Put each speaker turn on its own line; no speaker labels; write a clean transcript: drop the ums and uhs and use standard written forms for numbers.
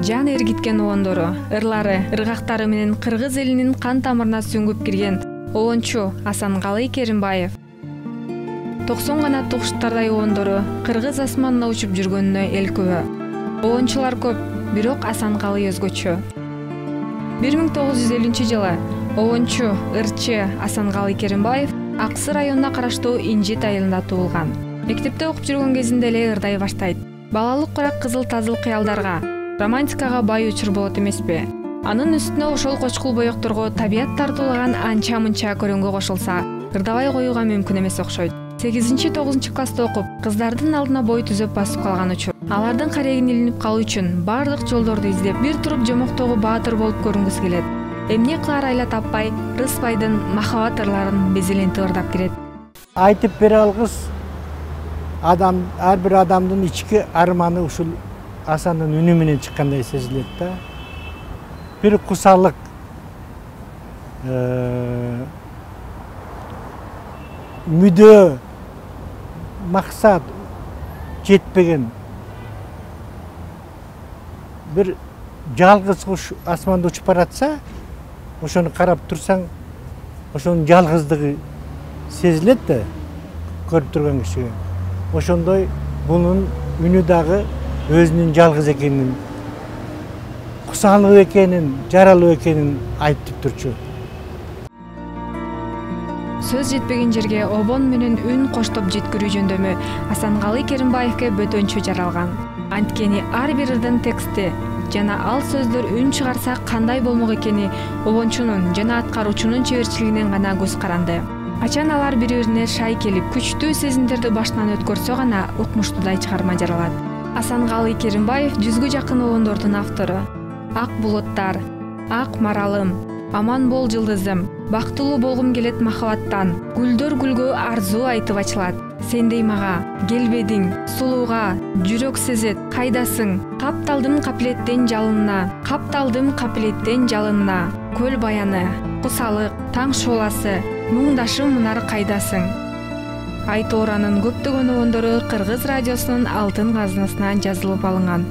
жан эргиткен обондору, ырлары, ыргактары менен кыргыз элинин кан тамырына сүңгүп кирген обончу Асанкалы Керимбаев 90 канаттуу куштардай обондору кыргыз асманына учуп жүргөнүнө эл күбө. Обончулар көп, бирок Асанкалы өзгөчө. 1950-жылы обончу ырчы Асанкалы Керимбаев Аксы районуна караштуу Инжит айылында туулган. Мектепте окуп жүргөн кезинде эле ырдай баштайт. Балалык курак кызыл тазыл кыялдарга, романтикага бай учур болот эмеспи? Анын үстүнө ошол кочкул боекторго табият тартуулаган анча-мынча көрөнгө кошулса, ырдабай коюуга мүмкүн эмес окшойт. 8-9 класста окуп, кыздардын алдына бой түзөп басып калган учур. Алардын карегин илинип калуу үчүн бардык жолдорду издеп, бир туруп жомоктогу баатыр болуп көрүнгүсү келет. Эмне кылар айла таппай, Рыспайдын махабат ырларын безелентип ырдап кирет.
Айтып бере алгыс адам, ар бир адамдын ички арманы ушул Асандын үнү менен чыккандай сезилет да. Бир кусалык, мүдө, максат жетпеген бир жалгыз куш асманда учуп баратса, ошону карап турсаң, ошонун жалгыздыгы сезилет да көрүп турган кишиге. Ошондой бунун үнү дагы өзүнүн жалгыз экенин, кусалуу экенин, жаралуу экенин айтып турчу.
Сөз жетпеген жерге обон менен үн коштоп жеткирүү жөндөмү Асанкалы Керимбаевке бөтөнчө жаралган. Анткени ар бир ырдын тексти жана ал сөздөр үн чыгарса кандай болмок экени обончунун жана аткаруучунун чеберчилигинен гана көз каранды. Ачан алар бири-бирине шай келип, күчтүү сезимдерди башынан өткөрсө гана укмуштуудай чыгарма жаралат. Асанкалы Керимбаев жүзгө жакын обондордун автору. Ак булуттар, ак маралым, аман бол жылдызым, бактылуу болгум келет махабаттан, гүлдөр гүлгө арзуу айтып ачылат. Сендей мага келбедиң, сулууга, жүрөк сезет, кайдасың? Капталдым капилеттен жалынына, капталдым капилеттен жалынына. Көл баяны, кусалык, таң шоласы, муңдашым мунар кайдасың? Айтооранын көптөгөн обондору Кыргыз радиосунун алтын казынасына жазылып алынган.